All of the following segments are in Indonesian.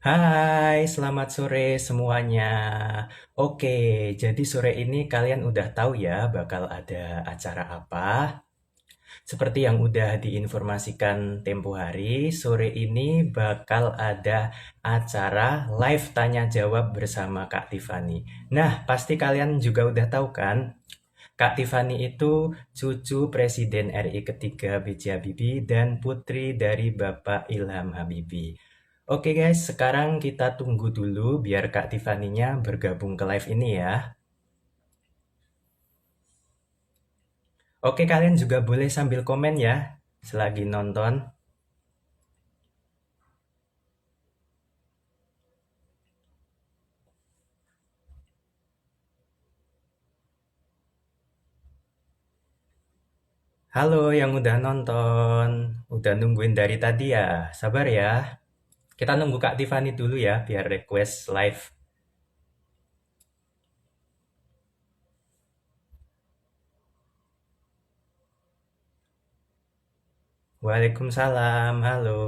Hai, selamat sore semuanya. Oke, jadi sore ini kalian udah tahu ya bakal ada acara apa? Seperti yang udah diinformasikan tempo hari, sore ini bakal ada acara live tanya jawab bersama Kak Tiffany. Nah, pasti kalian juga udah tahu kan, Kak Tiffany itu cucu Presiden RI ketiga B.J. Habibie dan putri dari Bapak Ilham Habibie. Oke guys, sekarang kita tunggu dulu biar Kak Tiffany-nya bergabung ke live ini ya. Oke, kalian juga boleh sambil komen ya selagi nonton. Halo yang udah nonton, udah nungguin dari tadi ya. Sabar ya. Kita nunggu Kak Tiffany dulu ya biar request live. Waalaikumsalam, halo.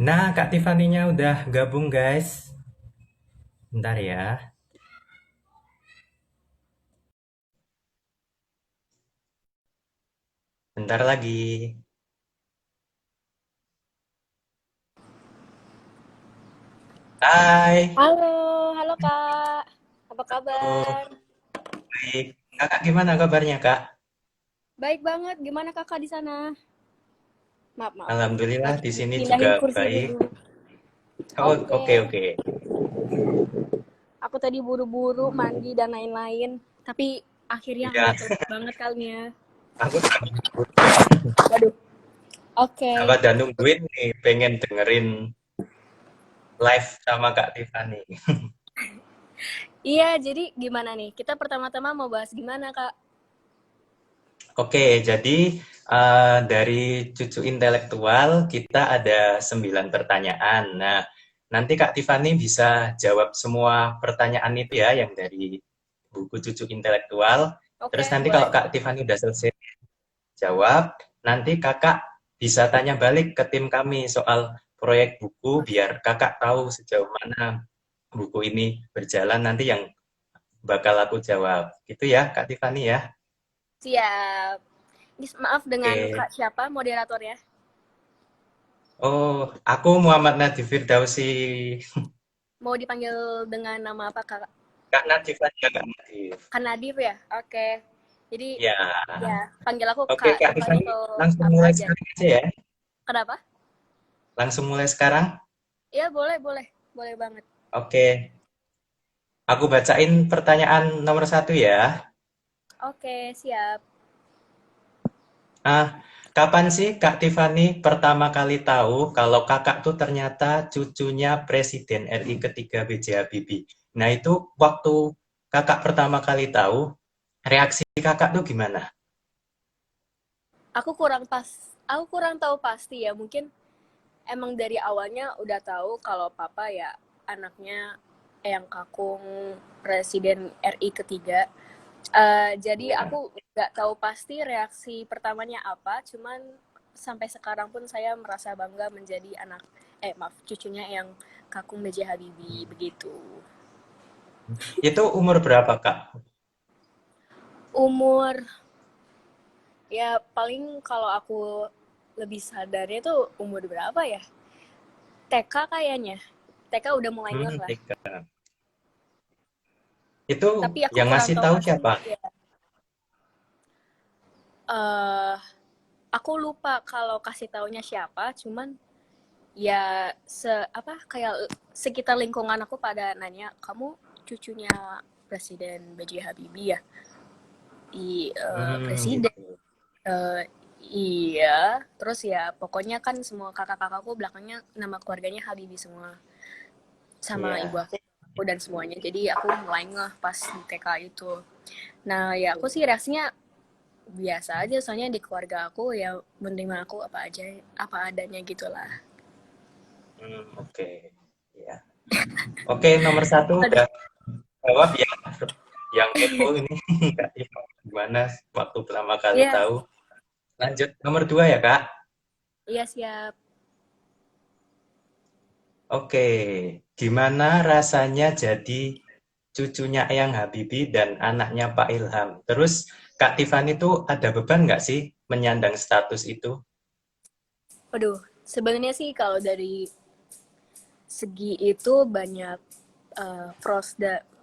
Nah, Kak Tiffany-nya udah gabung guys. Bentar ya. Bentar lagi. Hai. Halo, halo Kak. Apa Halo. kabar? Baik. Kakak gimana kabarnya, Kak? Baik banget. Gimana Kakak di sana? Maaf, maaf. Alhamdulillah Lagi di sini juga pindahin kursi baik. dulu. Oh, Oke. oke oke. Aku tadi buru-buru mandi dan lain-lain. Tapi akhirnya Iya, nggak telat banget kali ya. aku Waduh. Oke. sama dan nungguin nih, pengen dengerin live sama Kak Tiffany. Iya, jadi gimana nih? Kita pertama-tama mau bahas gimana, Kak? Oke, jadi dari cucu intelektual kita ada 9 pertanyaan. Nah, nanti Kak Tiffany bisa jawab semua pertanyaan itu ya, yang dari buku cucu intelektual. Terus Oke, nanti kalau boleh. Kak Tiffany udah selesai jawab, nanti kakak bisa tanya balik ke tim kami soal proyek buku biar kakak tahu sejauh mana buku ini berjalan nanti yang bakal aku jawab. Gitu ya, Kak Tiffany ya. Siap. Ini maaf dengan Oke. Kak siapa moderatornya? Oh, aku Muhammad Nadif Firdausi. Mau dipanggil dengan nama apa, Kak? Kak Nadif aja, Kak Nadif. Kak Nadif ya? Oke. Jadi Ya. ya, panggil aku Oke, Kak Kak Tiffany Tiffany atau langsung apa mulai aja. sekarang aja ya. Kenapa? Langsung mulai sekarang. Iya, boleh, boleh. Boleh banget. Oke. Aku bacain pertanyaan nomor satu ya. Oke, siap. Ah, kapan sih Kak Tiffany pertama kali tahu kalau kakak tuh ternyata cucunya Presiden RI ketiga B.J. Habibie? Nah, itu waktu kakak pertama kali tahu, reaksi kakak tuh gimana? Aku kurang tahu pasti ya. Mungkin emang dari awalnya udah tahu kalau papa ya anaknya yang kakung presiden RI ketiga. Jadi Ya. aku nggak tahu pasti reaksi pertamanya apa, cuman sampai sekarang pun saya merasa bangga menjadi maaf, cucunya yang kakung B.J. Habibie begitu. Itu umur berapa, Kak? Umur ya paling kalau aku lebih sadarnya tuh umur berapa ya? TK kayaknya. TK udah mulai ngeh lah. TK. Itu Tapi aku yang kurang ngasih tahu tahu pasti. siapa? Ya. Eh, aku lupa kalau kasih taunya siapa, cuman ya apa kayak sekitar lingkungan aku pada nanya, "Kamu cucunya Presiden B.J. Habibie ya?" Presiden. Gitu. Eh, iya, terus ya pokoknya kan semua kakak-kakakku belakangnya nama keluarganya Habibie semua. Sama ibu Iya. aku dan semuanya. Jadi aku mulai ngeh pas di TK itu. Nah, ya aku sih reaksinya biasa aja soalnya di keluarga aku ya menerima aku apa aja apa adanya gitulah. Oke. Ya. Oke, nomor satu Aduh, udah jawab ya. Yang kepo ini Kak Tiva gimana waktu pertama kali Iya, tahu. Lanjut nomor 2 ya Kak. iya siap. Oke, gimana rasanya jadi cucunya Eyang Habibie dan anaknya Pak Ilham? Terus Kak Tiffany itu ada beban nggak sih menyandang status itu? Waduh, sebenarnya sih kalau dari segi itu banyak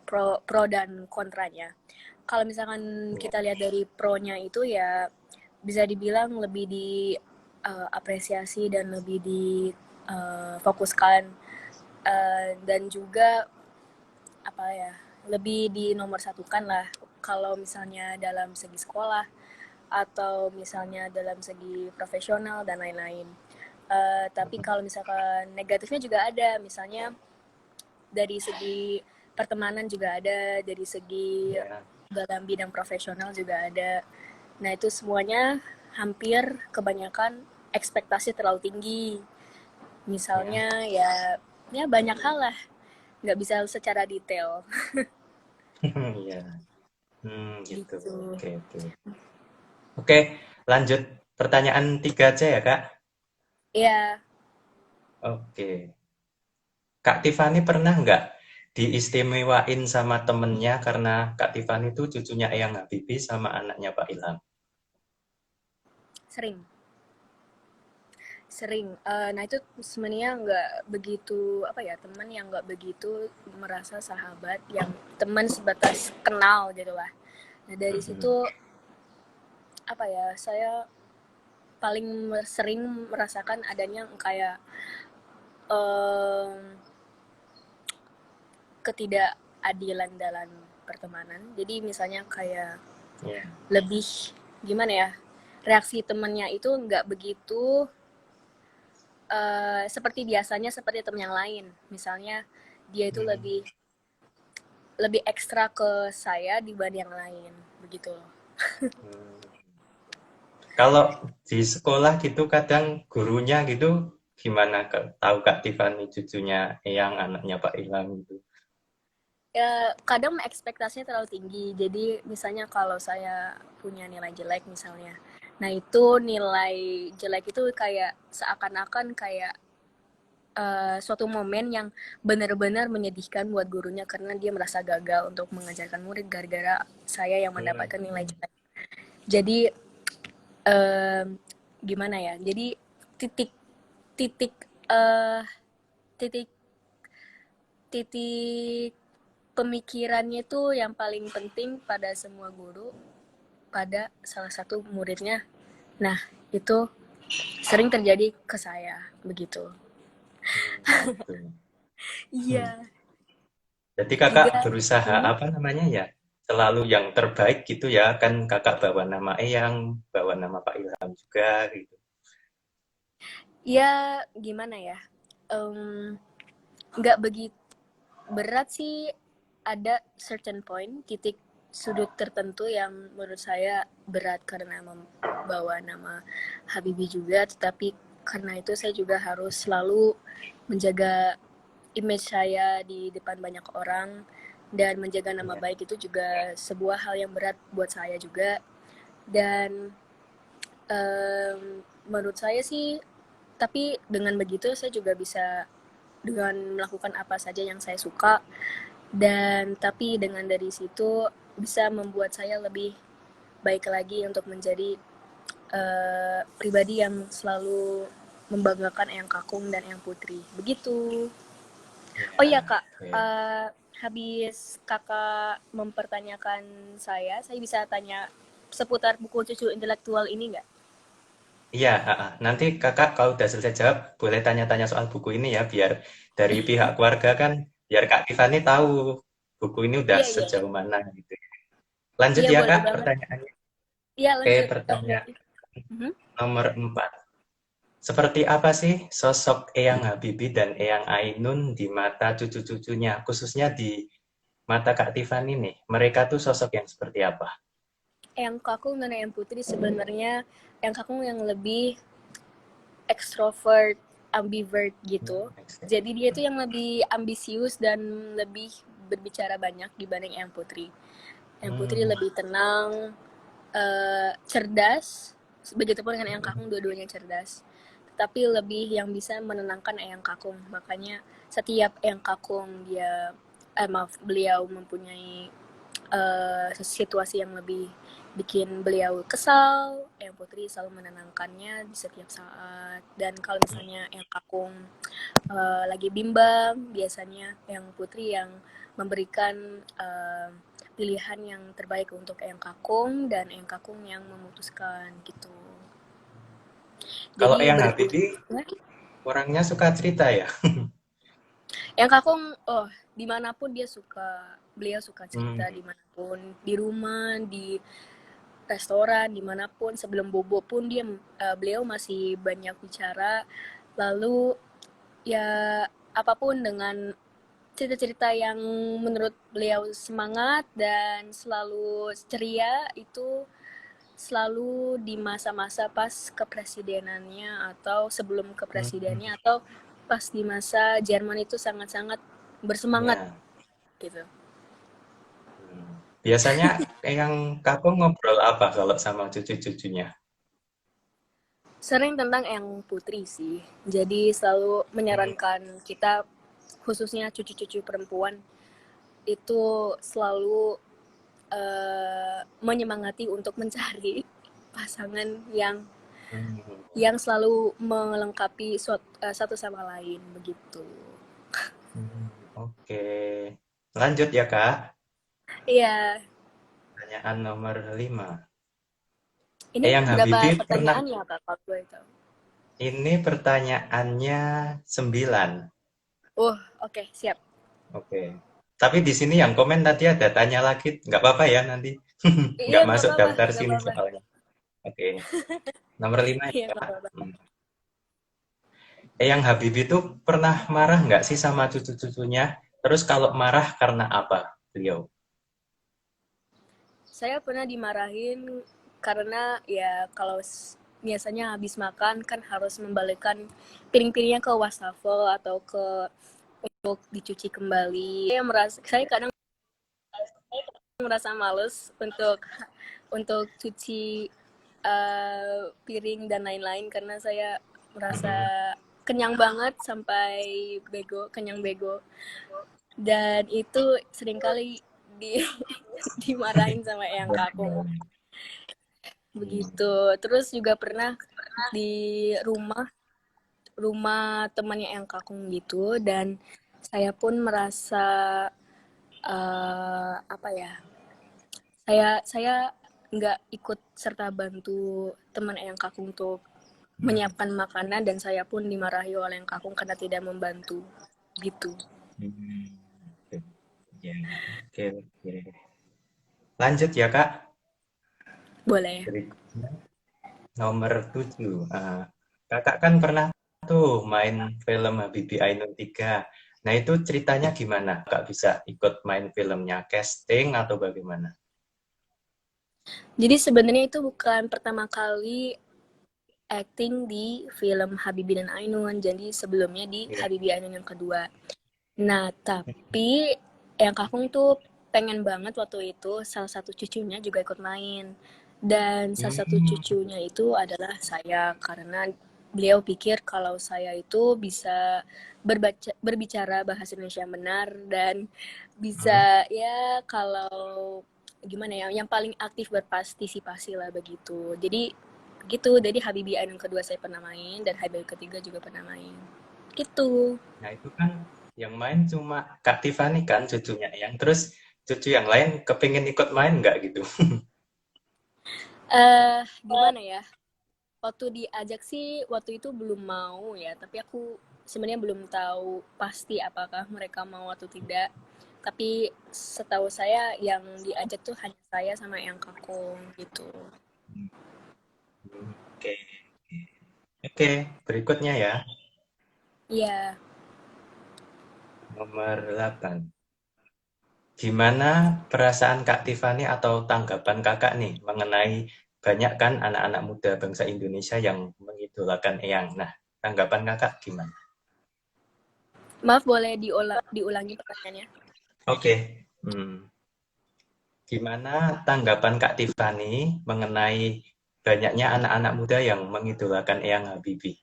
pro dan kontranya. Kalau misalkan Ya, kita lihat dari pro-nya itu ya bisa dibilang lebih di apresiasi dan lebih di fokuskan dan juga apa ya lebih di nomor satukan lah kalau misalnya dalam segi sekolah atau misalnya dalam segi profesional dan lain-lain. Tapi kalau misalkan negatifnya juga ada, misalnya dari segi pertemanan juga ada, dari segi ya, dalam bidang profesional juga ada. Nah itu semuanya hampir kebanyakan ekspektasi terlalu tinggi. ya, Misalnya ya banyak hal lah, nggak bisa secara detail ya. Gitu. gitu. Oke, oke. Oke, lanjut pertanyaan 3 aja ya Kak. Ya, Oke. Kak Tiffany pernah nggak diistimewain sama temennya karena Kak Tiffany itu cucunya Eyang Habibie sama anaknya Pak Ilham? sering. Sering. Nah itu sebenarnya nggak begitu apa ya teman yang nggak begitu merasa sahabat, yang teman sebatas kenal gitu lah. Nah dari situ Mhm. apa ya saya paling sering merasakan adanya kayak em, ketidakadilan dalam pertemanan. Jadi misalnya kayak Ya. lebih gimana ya reaksi temennya itu nggak begitu seperti biasanya seperti temen yang lain. Misalnya dia itu Hmm. lebih lebih ekstra ke saya dibanding yang lain begitu loh. Hmm. Kalau di sekolah gitu kadang gurunya gitu gimana tahu Kak Tiffany cucunya Eyang anaknya Pak Ilham gitu. Ya kadang ekspektasinya terlalu tinggi, jadi misalnya kalau saya punya nilai jelek misalnya, nah itu nilai jelek itu kayak seakan-akan kayak suatu momen yang benar-benar menyedihkan buat gurunya karena dia merasa gagal untuk mengajarkan murid gara-gara saya yang mendapatkan nilai Hmm. jelek. Jadi em, gimana ya, jadi titik titik eh titik titik pemikirannya itu yang paling penting pada semua guru pada salah satu muridnya. Nah, itu sering terjadi ke saya begitu. Gitu. Hmm. Iya, Jadi kakak juga. berusaha Hmm, apa namanya ya, selalu yang terbaik gitu ya, kan kakak bawa nama Eyang, bawa nama Pak Ilham juga gitu. ya gimana ya? Em, nggak begitu berat sih, ada certain point titik sudut tertentu yang menurut saya berat karena membawa nama Habibie juga, tetapi karena itu saya juga harus selalu menjaga image saya di depan banyak orang dan menjaga nama Iya, baik itu juga sebuah hal yang berat buat saya juga. Dan menurut saya sih tapi dengan begitu saya juga bisa dengan melakukan apa saja yang saya suka, dan tapi dengan dari situ bisa membuat saya lebih baik lagi untuk menjadi pribadi yang selalu membanggakan Eyang Kakung dan Eyang Putri begitu. Oh iya iya, kak, oke. habis kakak mempertanyakan saya bisa tanya seputar buku cucu intelektual ini nggak? Iya, nanti kakak kalau udah selesai jawab, boleh tanya-tanya soal buku ini ya, biar dari pihak keluarga kan, biar Kak Tiffany tahu buku ini udah Iya iya iya. sejauh mana gitu. Lanjut Iya ya boleh Kak, banget. pertanyaannya. Iya Oke, lanjut. pertanyaan Mhm. nomor 4. Seperti apa sih sosok Eyang Habibie dan Eyang Ainun di mata cucu-cucunya, khususnya di mata Kak Tiffany nih? Mereka tuh sosok yang seperti apa? Eyang Kakung dan Eyang Putri sebenarnya Eyang Kakung yang lebih extrovert, ambivert gitu. Jadi dia itu yang lebih ambisius dan lebih berbicara banyak dibanding Eyang Putri. Eyang Putri Hmm. lebih tenang, cerdas, begitupun dengan Eyang Kakung, dua-duanya cerdas. Tetapi lebih yang bisa menenangkan Eyang Kakung. Makanya setiap Eyang Kakung beliau mempunyai situasi yang lebih bikin beliau kesal, Eyang Putri selalu menenangkannya di setiap saat. Dan kalau misalnya Eyang Kakung lagi bimbang, biasanya Eyang Putri yang memberikan pilihan yang terbaik untuk Eyang Kakung dan Eyang Kakung yang memutuskan gitu. Kalau Jadi Eyang Habibie ya, orangnya suka cerita ya. Eyang Kakung, oh dimanapun dia suka, beliau suka Hmm. cerita dimanapun, di rumah, di restoran, dimanapun. Sebelum bobo pun beliau masih banyak bicara. Lalu ya apapun dengan cerita-cerita yang menurut beliau semangat dan selalu ceria itu selalu di masa-masa pas kepresidenannya atau sebelum Hmm. kepresidennya atau pas di masa Jerman itu sangat-sangat bersemangat Ya. gitu. Hmm. Biasanya Eyang Kakung ngobrol apa kalau sama cucu-cucunya? Sering tentang yang putri sih. Jadi selalu Hmm. menyarankan kita khususnya cucu-cucu perempuan itu selalu menyemangati untuk mencari pasangan Hmm. yang selalu melengkapi satu sama lain begitu. Hmm. Oke. Lanjut ya, Kak. Iya, Pertanyaan nomor 5. ini Eyang berapa Habibie pernah, pertanyaan ya Kak kalau boleh tahu? ini pertanyaannya 9. Oke, siap. Oke. Tapi di sini yang komen tadi ada tanya lagi, nggak apa-apa ya nanti. Iya, Nggak nggak masuk apa-apa, daftar nggak sini apa-apa. soalnya. Oke. Nomor 5 ya, Iya, nggak Kak. apa-apa. Eyang Habibie itu pernah marah nggak sih sama cucu-cucunya? Terus kalau marah karena apa beliau? Saya pernah dimarahin karena ya kalau biasanya habis makan kan harus membalikkan piring-piringnya ke wastafel atau ke untuk dicuci kembali. Saya kadang merasa males untuk cuci piring dan lain-lain karena saya merasa Mm-mm. kenyang banget sampai kenyang bego. Dan itu seringkali di dimarahin sama eyang kakung begitu. Terus juga pernah di rumah rumah temannya eyang kakung gitu dan saya pun merasa apa ya, saya nggak ikut serta bantu teman eyang kakung untuk menyiapkan makanan dan saya pun dimarahi oleh eyang kakung karena tidak membantu gitu. Hmm. Ya, oke, oke. Lanjut ya, Kak. Boleh. Berikutnya nomor 7. Kakak kan pernah tuh main film Habibie Ainun 3. Nah, itu ceritanya gimana? Kak bisa ikut main filmnya, casting atau bagaimana? Jadi sebenarnya itu bukan pertama kali acting di film Habibie dan Ainun. Jadi sebelumnya di Iya. Habibie Ainun yang kedua. Nah, tapi yang Kakung tuh pengen banget waktu itu salah satu cucunya juga ikut main. Dan salah satu Hmm. cucunya itu adalah saya karena beliau pikir kalau saya itu bisa berbicara bahasa Indonesia yang benar dan Hmm. bisa ya kalau gimana ya yang paling aktif berpartisipasi lah begitu. Jadi gitu, jadi Habibie Ainun kedua saya pernah main dan Habibie ketiga juga pernah main. Gitu. Nah, itu kan yang main cuma Kak Tiffany kan cucunya yang terus cucu yang lain kepingin ikut main nggak gitu? Gimana ya? Waktu diajak sih waktu itu belum mau ya, tapi aku sebenarnya belum tahu pasti apakah mereka mau atau tidak. Tapi setahu saya yang diajak tuh hanya saya sama yang kakung gitu. Oke, oke. Berikutnya ya, Iya. nomor 8. Gimana perasaan Kak Tiffany atau tanggapan Kakak nih mengenai banyak kan anak-anak muda bangsa Indonesia yang mengidolakan Eyang. Nah, tanggapan Kakak gimana? Maaf boleh diulangi pertanyaannya? Oke. Hmm. Gimana tanggapan Kak Tiffany mengenai banyaknya anak-anak muda yang mengidolakan Eyang Habibie?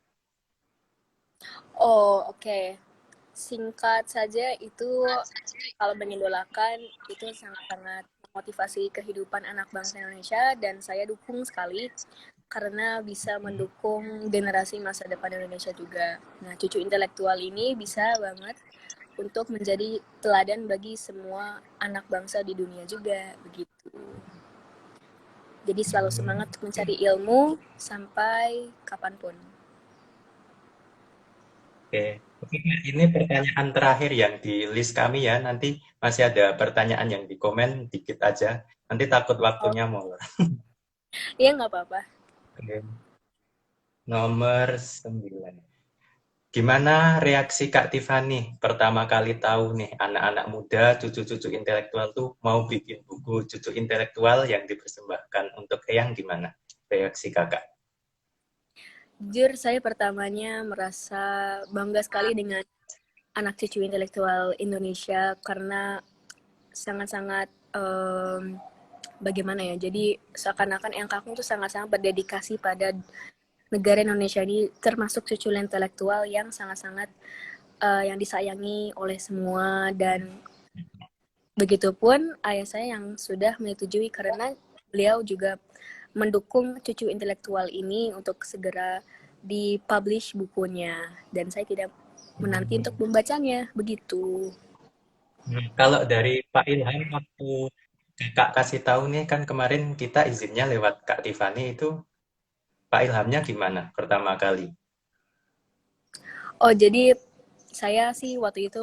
Oh, oke. Singkat saja itu kalau mengidolakan itu sangat-sangat memotivasi kehidupan anak bangsa Indonesia dan saya dukung sekali karena bisa mendukung generasi masa depan Indonesia juga. Nah, cucu intelektual ini bisa banget untuk menjadi teladan bagi semua anak bangsa di dunia juga, begitu. Jadi selalu semangat untuk mencari ilmu sampai kapanpun. Oke, oke Kak, ini pertanyaan terakhir yang di list kami ya. Nanti masih ada pertanyaan yang di komen dikit aja. Nanti takut Oh, waktunya molor. iya nggak apa-apa. Oke. Nomor 9. Gimana reaksi Kak Tiffany pertama kali tahu nih anak-anak muda, cucu-cucu intelektual tuh mau bikin buku cucu intelektual yang dipersembahkan untuk Eyang gimana? Reaksi kakak? Jujur, saya pertamanya merasa bangga sekali dengan anak cucu intelektual Indonesia karena sangat-sangat bagaimana ya? Jadi seakan-akan yang kakung tuh sangat-sangat berdedikasi pada negara Indonesia ini, termasuk cucu intelektual yang sangat-sangat yang disayangi oleh semua dan begitupun ayah saya yang sudah menyetujui karena beliau juga mendukung cucu intelektual ini untuk segera dipublish bukunya dan saya tidak menanti untuk membacanya begitu. Kalau dari Pak Ilham waktu kakak kasih tahu nih kan kemarin kita izinnya lewat Kak Tiffany itu Pak Ilhamnya gimana pertama kali? Oh, jadi saya sih waktu itu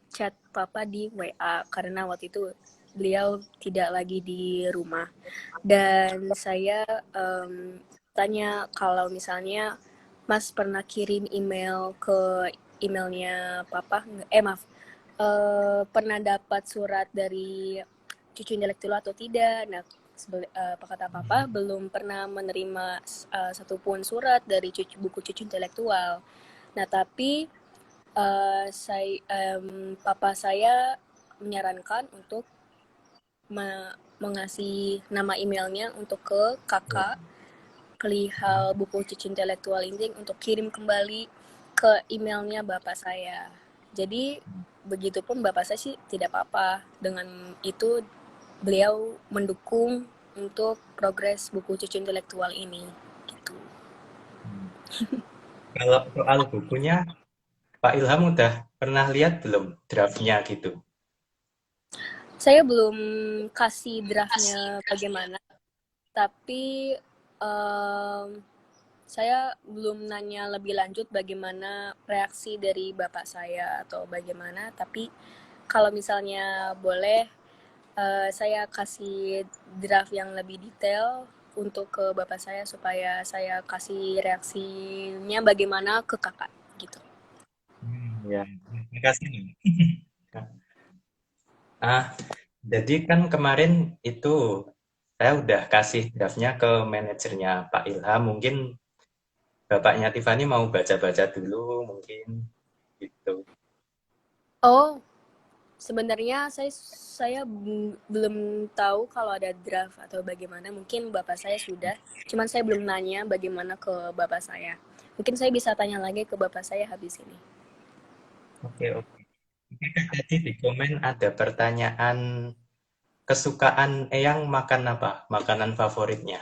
chat papa di WA karena waktu itu beliau tidak lagi di rumah dan saya tanya kalau misalnya Mas pernah kirim email ke emailnya papa maaf, pernah dapat surat dari cucu intelektual atau tidak. Nah, apa kata papa belum pernah menerima satupun surat dari buku cucu intelektual. Nah, tapi papa saya menyarankan untuk mengasih nama emailnya untuk ke kakak perihal buku cucu intelektual ini untuk kirim kembali ke emailnya bapak saya. Jadi begitupun bapak saya sih tidak apa-apa dengan itu, beliau mendukung untuk progres buku cucu intelektual ini gitu. Kalau soal bukunya Pak Ilham udah pernah lihat belum draftnya gitu? Saya belum kasih draftnya bagaimana, tapi um, saya belum nanya lebih lanjut bagaimana reaksi dari bapak saya atau bagaimana, tapi kalau misalnya boleh, saya kasih draft yang lebih detail untuk ke bapak saya supaya saya kasih reaksinya bagaimana ke kakak gitu. Ya, terima kasih. Ah, jadi kan kemarin itu saya udah kasih draftnya ke manajernya Pak Ilham. Mungkin bapaknya Tiffany mau baca-baca dulu, mungkin gitu. Oh, sebenarnya saya belum tahu kalau ada draft atau bagaimana. Mungkin bapak saya sudah, cuman saya belum nanya bagaimana ke bapak saya. Mungkin saya bisa tanya lagi ke bapak saya habis ini. Oke, oke. Oke, Kak, tadi di komen ada pertanyaan kesukaan Eyang makan apa? Makanan favoritnya.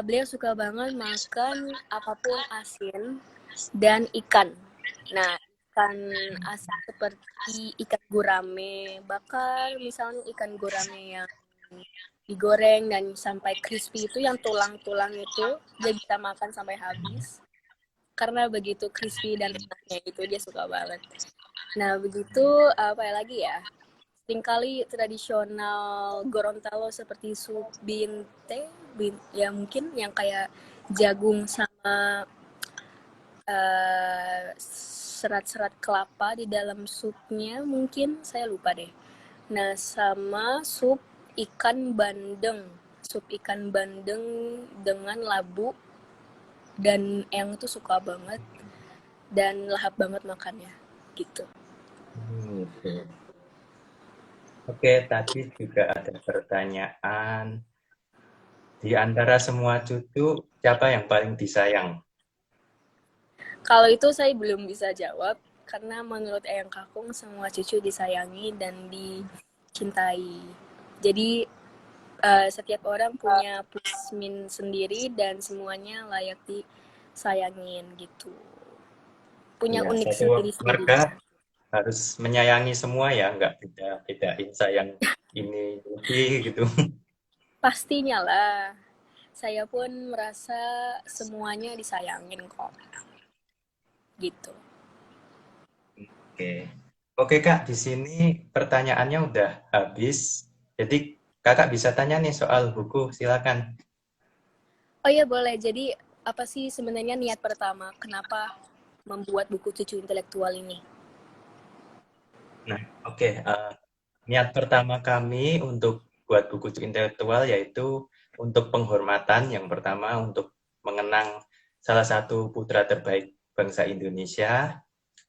Beliau suka banget makan apapun asin dan ikan. Nah, ikan asin seperti ikan gurame bakar, misalnya ikan gurame yang digoreng dan sampai crispy itu yang tulang-tulang itu dia bisa makan sampai habis karena begitu crispy dan enaknya itu dia suka banget. Nah, begitu apa ya lagi ya? Seringkali tradisional Gorontalo seperti sup binte, ya mungkin yang kayak jagung sama serat-serat kelapa di dalam supnya, mungkin saya lupa deh. Nah, sama sup ikan bandeng dengan labu dan yang itu suka banget dan lahap banget makannya gitu. Gitu. Oke, tadi juga ada pertanyaan. Di antara semua cucu, siapa yang paling disayang? Kalau itu saya belum bisa jawab karena menurut Eyang Kakung semua cucu disayangi dan dicintai. Jadi setiap orang punya plus min sendiri dan semuanya layak disayangin gitu. Punya Iya, unik satu sendiri-sendiri. keluarga harus menyayangi semua ya, nggak bedain sayang ini lebih gitu. Pastinya lah. Saya pun merasa semuanya disayangin kok. Gitu. Oke. Oke Kak, di sini pertanyaannya udah habis. Jadi Kakak bisa tanya nih soal buku, silakan. Oh iya boleh. Jadi apa sih sebenarnya niat pertama? Kenapa membuat buku cucu intelektual ini? Nah, oke. Niat pertama kami untuk buat buku intelektual yaitu untuk penghormatan yang pertama untuk mengenang salah satu putra terbaik bangsa Indonesia.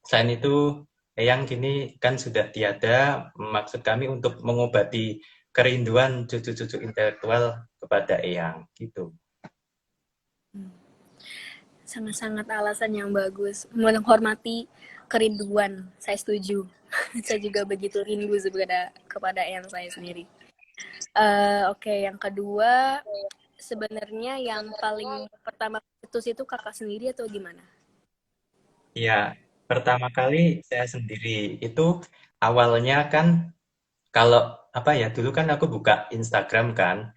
Selain itu, Eyang kini kan sudah tiada, maksud kami untuk mengobati kerinduan cucu-cucu intelektual kepada Eyang, gitu. Sangat-sangat alasan yang bagus. Menghormati kerinduan. Saya setuju. Saya juga begitu rindu sebenarnya kepada yang saya sendiri. Oke, yang kedua, sebenarnya yang paling pertama cetus itu kakak sendiri atau gimana? Ya, pertama kali saya sendiri itu awalnya kan kalau apa ya, dulu kan aku buka Instagram kan,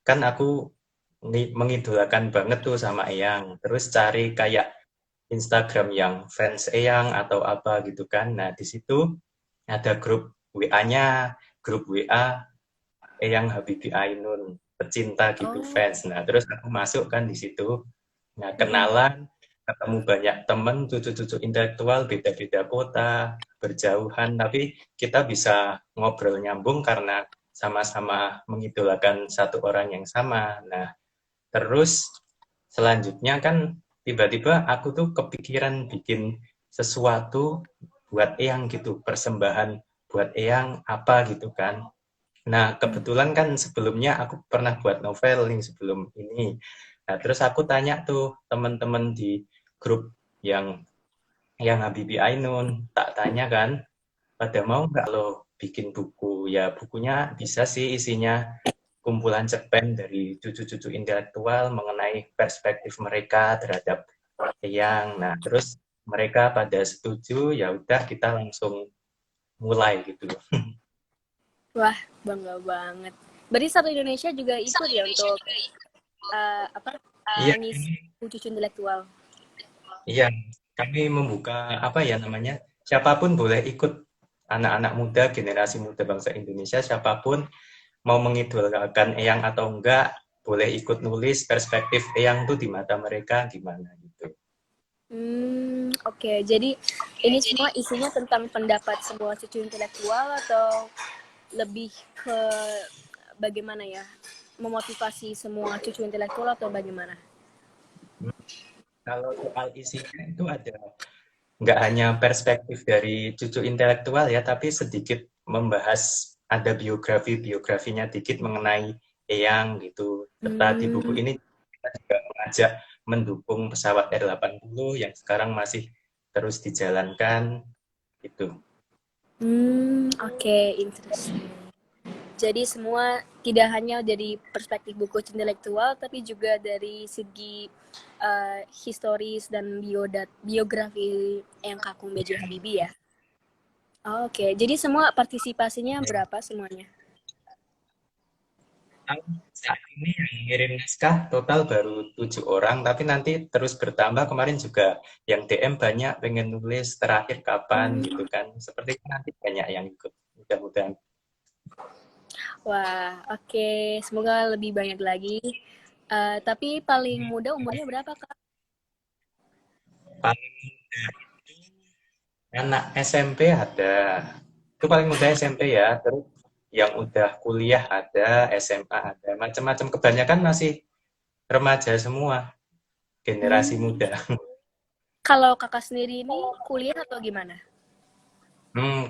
kan aku mengidolakan banget tuh sama Eyang. Terus cari kayak Instagram yang fans Eyang atau apa gitu kan. Nah, di situ ada grup WA-nya, grup WA Eyang Habibie Ainun, pecinta gitu Oh, fans. Nah, terus aku masuk kan di situ. Nah, mm-mm. kenalan, ketemu banyak temen, cucu-cucu intelektual, beda-beda kota, berjauhan, tapi kita bisa ngobrol nyambung karena sama-sama mengidolakan satu orang yang sama. Nah, terus selanjutnya kan tiba-tiba aku tuh kepikiran bikin sesuatu buat Eyang gitu, persembahan buat Eyang apa gitu kan. Nah, kebetulan kan sebelumnya aku pernah buat novel nih sebelum ini. Nah, terus aku tanya tuh teman-teman di grup yang Habibie Ainun, tak tanya kan, pada mau nggak lo bikin buku? Ya, bukunya bisa sih isinya kumpulan cerpen dari cucu-cucu intelektual mengenai perspektif mereka terhadap yang. Nah, terus mereka pada setuju, ya udah kita langsung mulai gitu loh. Wah, bangga banget. Berarti satu Indonesia juga ikut ya untuk apa Iya, mengisi buku cucu intelektual. iya, kami membuka apa ya namanya, siapapun boleh ikut, anak-anak muda, generasi muda bangsa Indonesia, siapapun mau mengidolakan Eyang atau enggak, boleh ikut nulis perspektif Eyang tuh di mata mereka gimana gitu. Oke. Jadi ini semua isinya tentang pendapat semua cucu intelektual atau lebih ke bagaimana ya? Memotivasi semua cucu intelektual atau bagaimana? Kalau soal isinya itu ada nggak hanya perspektif dari cucu intelektual ya, tapi sedikit membahas ada biografinya dikit mengenai Eyang gitu. Serta di buku Hmm, ini kita juga mengajak mendukung pesawat R80 yang sekarang masih terus dijalankan gitu. oke, interesting. Jadi semua tidak hanya dari perspektif buku intelektual, tapi juga dari segi historis dan biografi yang Kakung B.J. Habibie ya. Oke, jadi semua partisipasinya berapa semuanya? Saat ini yang ngirim naskah total baru 7 orang, tapi nanti terus bertambah. Kemarin juga yang DM banyak pengen nulis terakhir kapan gitu Hmm, kan. Sepertinya nanti banyak yang ikut. Mudah-mudahan. wah, oke. Semoga lebih banyak lagi. Tapi paling muda umurnya berapa, Kak? Paling anak SMP ada. Itu paling muda SMP ya. Terus yang udah kuliah ada, SMA ada. Macam-macam. Kebanyakan masih remaja semua. Generasi Hmm, muda. kalau kakak sendiri ini kuliah atau gimana?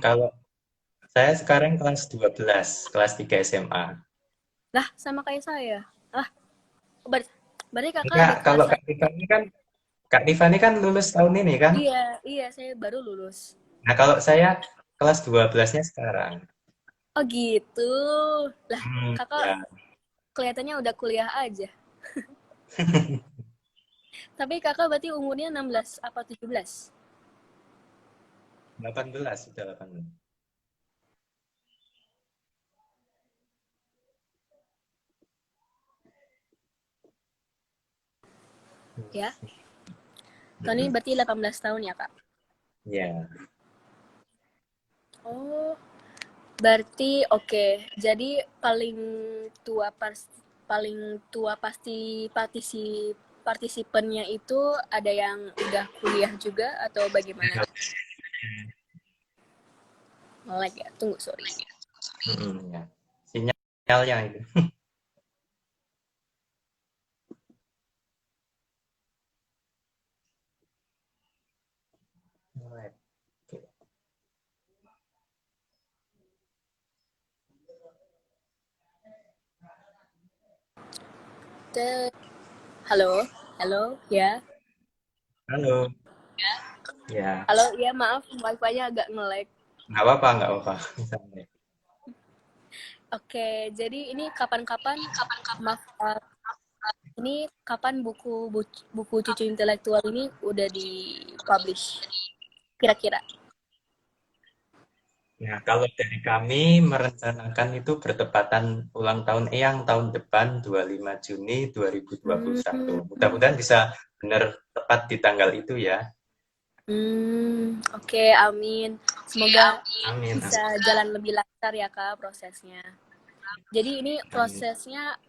Kalau Saya sekarang kelas 12, kelas 3 SMA. Lah, sama kayak saya. Lah, ber- berarti kakak Enggak, di kalau kelas Kak Tiffany kan lulus tahun ini kan? iya, iya, saya baru lulus. Nah, kalau saya kelas 12-nya sekarang. Oh gitu. Lah, kakak Ya. kelihatannya udah kuliah aja. Tapi kakak berarti umurnya 16 apa 17? 18 sudah 18. Ya. Tony Mm-mm. berarti 18 tahun ya, Kak? Ya. Oh, berarti oke. Jadi paling tua pasti partisipannya itu ada yang udah kuliah juga atau bagaimana? Nge-lag ya? Tunggu, sorry. Mm-mm, ya. Sinyalnya itu. Oke. Halo, halo, ya. Halo. Ya. Halo, ya maaf, wifi-nya agak nge-lag. Nggak apa-apa, nggak apa-apa. Santai. Oke, jadi ini kapan-kapan, maaf, ini kapan buku cucu intelektual ini udah di-publish? Kira-kira. Nah, kalau dari kami merencanakan itu bertepatan ulang tahun Eyang tahun depan 25 Juni 2021. Hmm, Mudah-mudahan bisa benar tepat di tanggal itu ya. oke, amin. Semoga Amin, bisa jalan lebih lancar ya Kak prosesnya. Jadi ini amin. prosesnya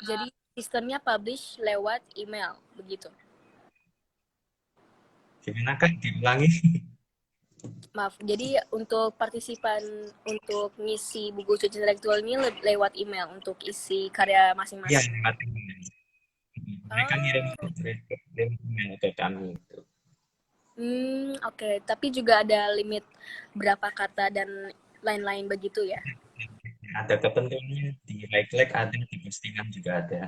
jadi sistemnya publish lewat email begitu. Gimana kan diulangi? Maaf, jadi untuk partisipan untuk ngisi buku cuci intelektual ini lewat email untuk isi karya Iya, masing-masing. lewat email. Mereka ngirim Oh, kirim email ke kami itu. oke. Tapi juga ada limit berapa kata dan lain-lain begitu ya. Ada ketentuannya di like ada, di postingan juga ada.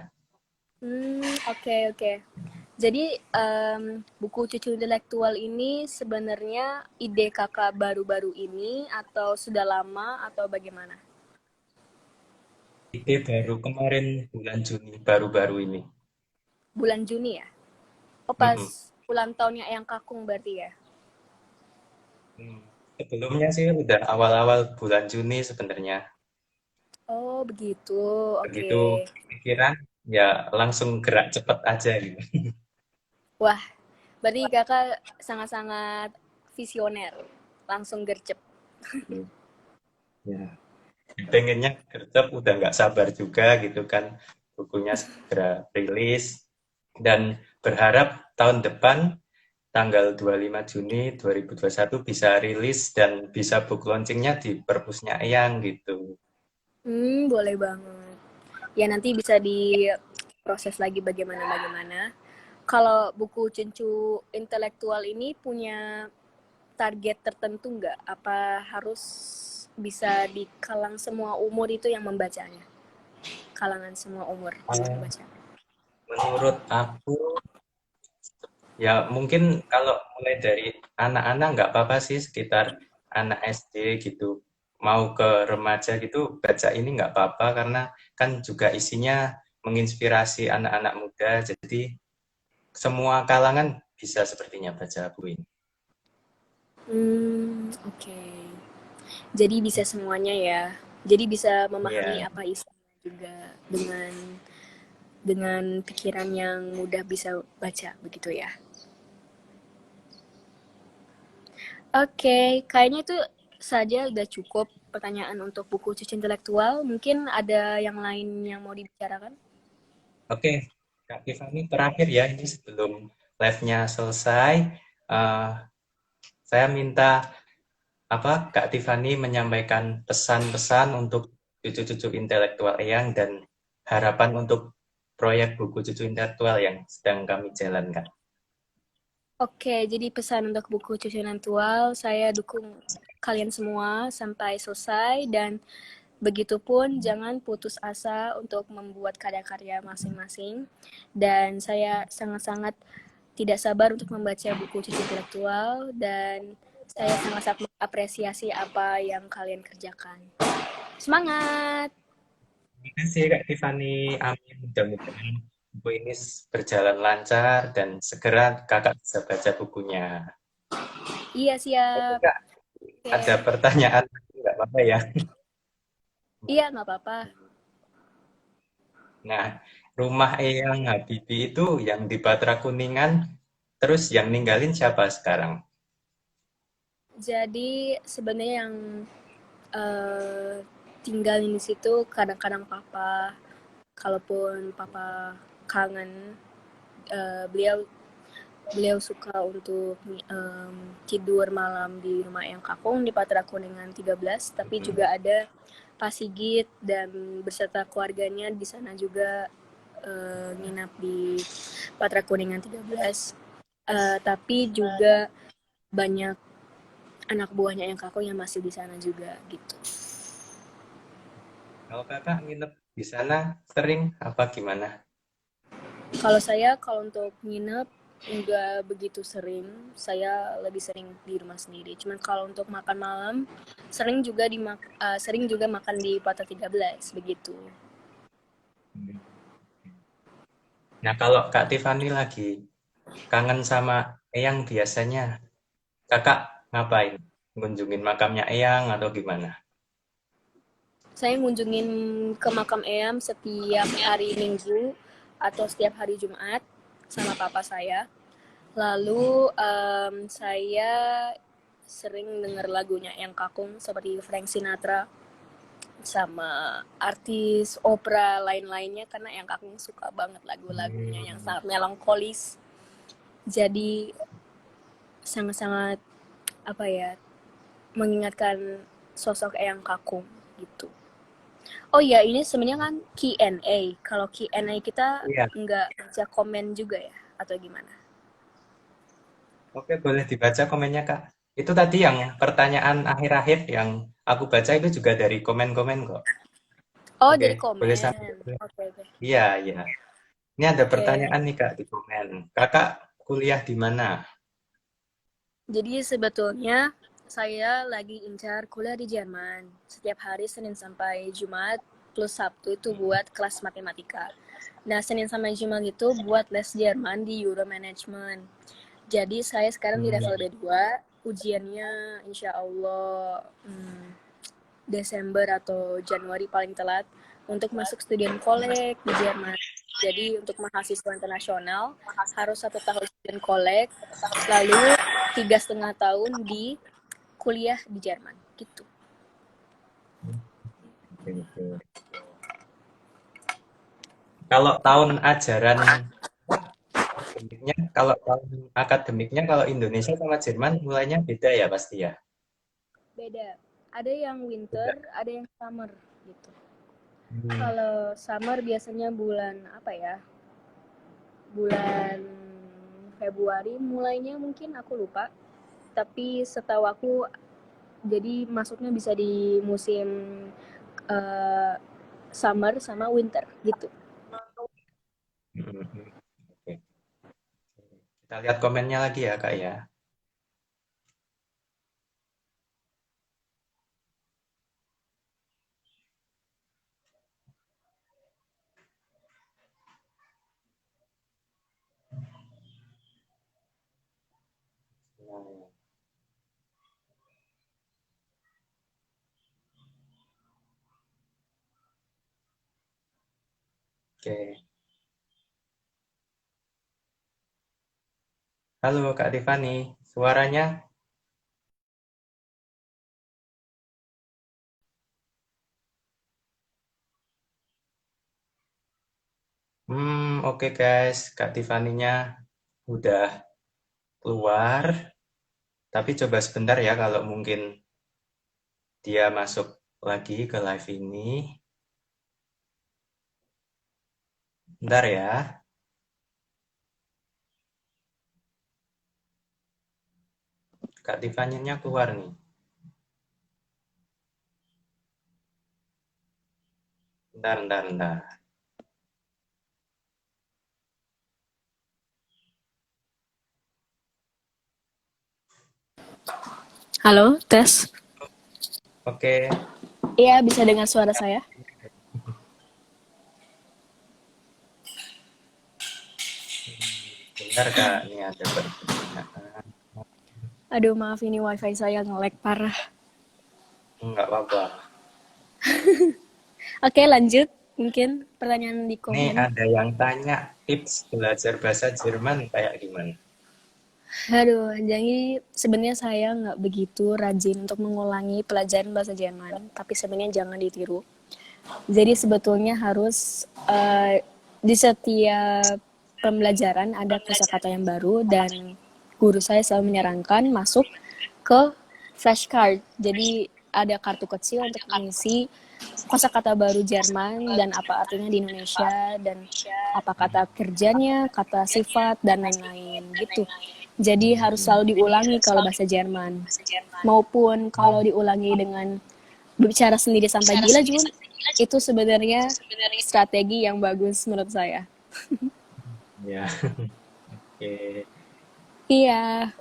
Oke, oke. Jadi buku cucu intelektual ini sebenarnya ide kakak baru-baru ini atau sudah lama atau bagaimana? Ide baru kemarin bulan Juni, baru-baru ini. Bulan Juni ya? Oh pas Mm-mm. ulang tahunnya Eyang Kakung berarti ya? Hmm. Sebelumnya sih udah awal-awal bulan Juni sebenarnya. Oh begitu, oke. Begitu pikiran, ya langsung gerak cepet aja gitu. Wah, berarti kakak sangat-sangat visioner, langsung gercep. Ya. Pengennya gercep, udah nggak sabar juga gitu kan. Bukunya segera rilis. Dan berharap tahun depan tanggal 25 Juni 2021 bisa rilis dan bisa book launchingnya di perpusnya Eyang gitu. Boleh banget. Ya nanti bisa diproses lagi bagaimana-bagaimana. Kalau buku cencu intelektual ini punya target tertentu nggak? Apa harus bisa di kalang semua umur itu yang membacanya? Kalangan semua umur yang Eh, membaca. Menurut aku, ya mungkin kalau mulai dari anak-anak nggak apa-apa sih, sekitar anak SD gitu. Mau ke remaja gitu, baca ini nggak apa-apa karena kan juga isinya menginspirasi anak-anak muda. Jadi semua kalangan bisa sepertinya baca buku ini. Oke. Jadi bisa semuanya ya. Jadi bisa memahami Iya. apa isinya juga dengan pikiran yang mudah bisa baca begitu ya. Oke, kayaknya itu saja udah cukup pertanyaan untuk buku cuci intelektual. Mungkin ada yang lain yang mau dibicarakan? Oke, Kak Tiffany terakhir ya ini sebelum live-nya selesai, eh, saya minta apa Kak Tiffany menyampaikan pesan-pesan untuk cucu-cucu intelektual Eyang dan harapan untuk proyek buku cucu intelektual yang sedang kami jalankan. Oke, jadi pesan untuk buku Cucian Aktual, saya dukung kalian semua sampai selesai dan begitupun jangan putus asa untuk membuat karya-karya masing-masing. Dan saya sangat-sangat tidak sabar untuk membaca buku Cuci Intelektual dan saya sangat-sangat mengapresiasi apa yang kalian kerjakan. Semangat! Terima kasih Kak Tiffany. Amin. Mudah-mudahan buku ini berjalan lancar dan segera Kakak bisa baca bukunya. Iya, Oke siap. Kak, ada Oke. pertanyaan lagi, nggak apa-apa ya? Iya, nggak apa-apa. Nah, rumah Eyang Habibie itu yang di Patra Kuningan, terus yang ninggalin siapa sekarang? Jadi sebenarnya yang eh, tinggalin di situ kadang-kadang papa. Kalaupun papa kangen, beliau beliau suka untuk tidur malam di rumah yang kakung di Patra Kuningan 13, tapi Hmm. juga ada Pak Sigit dan beserta keluarganya di sana juga nginap di Patra Kuningan 13. Tapi juga banyak anak buahnya yang kakung yang masih di sana juga gitu. Kalau Kakak nginep di sana sering apa gimana? Kalau saya kalau untuk nginep nggak begitu sering, saya lebih sering di rumah sendiri. Cuman kalau untuk makan malam sering juga makan di Pata 13 begitu. Nah, kalau Kak Tiffany lagi kangen sama Eyang biasanya Kakak ngapain? Ngunjungin makamnya Eyang atau gimana? Saya ngunjungin ke makam Eyam setiap hari Minggu atau setiap hari Jumat sama papa saya. Lalu saya sering dengar lagunya yang kakung seperti Frank Sinatra sama artis opera lain-lainnya karena yang kakung suka banget lagu-lagunya yang Hmm. sangat melankolis. Jadi sangat-sangat apa ya mengingatkan sosok Eyang Kakung gitu. Oh iya, ini sebenarnya kan Q&A. Kalau Q&A kita Iya, nggak baca komen juga ya, atau gimana? oke boleh dibaca komennya Kak. Itu tadi yang pertanyaan akhir-akhir yang aku baca itu juga dari komen-komen kok. Oh, Oke, dari boleh komen. sambil. Oke, oke. Iya, iya. Ini ada Oke. pertanyaan nih Kak di komen. Kakak kuliah di mana? Jadi sebetulnya saya lagi incar kuliah di Jerman. Setiap hari Senin sampai Jumat plus Sabtu itu buat kelas matematika. Nah, Senin sampai Jumat itu buat les Jerman di Euro Management. Jadi saya sekarang di level Hmm. B2, ujiannya insya Allah Desember atau Januari paling telat untuk masuk student college di Jerman. Jadi untuk mahasiswa internasional harus 1 tahun student college, lalu 3,5 tahun di kuliah di Jerman gitu. Oke, oke. Kalau tahun ajaran akademiknya, kalau tahun akademiknya kalau Indonesia sama Jerman mulainya beda ya pasti ya. Beda. Ada yang winter, Beda. ada yang summer gitu. Hmm. Kalau summer biasanya bulan apa ya? Bulan Februari mulainya mungkin aku lupa. Tapi setahu aku jadi masuknya bisa di musim eh, summer sama winter gitu. Hmm, hmm, hmm. Oke. Kita lihat komennya lagi ya Kak ya. Nah, oke. Halo Kak Tiffany, suaranya? Oke guys, Kak Tiffany-nya udah keluar. Tapi coba sebentar ya kalau mungkin dia masuk lagi ke live ini. Bentar ya. Kak Tiffany-nya keluar nih. Bentar, bentar, bentar. Halo, tes. Oke, Iya, bisa dengar suara saya? bentar Kak, ini ada pertanyaan. Aduh, maaf ini wifi saya nge-lag parah. Enggak apa-apa. Oke, lanjut. Mungkin pertanyaan di Ini komen. ada yang tanya tips belajar bahasa Jerman kayak gimana? Aduh, jadi sebenarnya saya nggak begitu rajin untuk mengulangi pelajaran bahasa Jerman, tapi sebenarnya jangan ditiru. Jadi sebetulnya harus di setiap pembelajaran ada kosakata yang baru dan guru saya selalu menyarankan masuk ke flashcard. Jadi ada kartu kecil untuk mengisi kosakata baru Jerman dan apa artinya di Indonesia dan apa kata kerjanya, kata sifat dan lain-lain gitu. Jadi harus Hmm, selalu diulangi kalau bahasa Jerman. Maupun kalau diulangi dengan berbicara sendiri sampai gila juga itu sebenarnya strategi yang bagus menurut saya. ya, oke. Iya,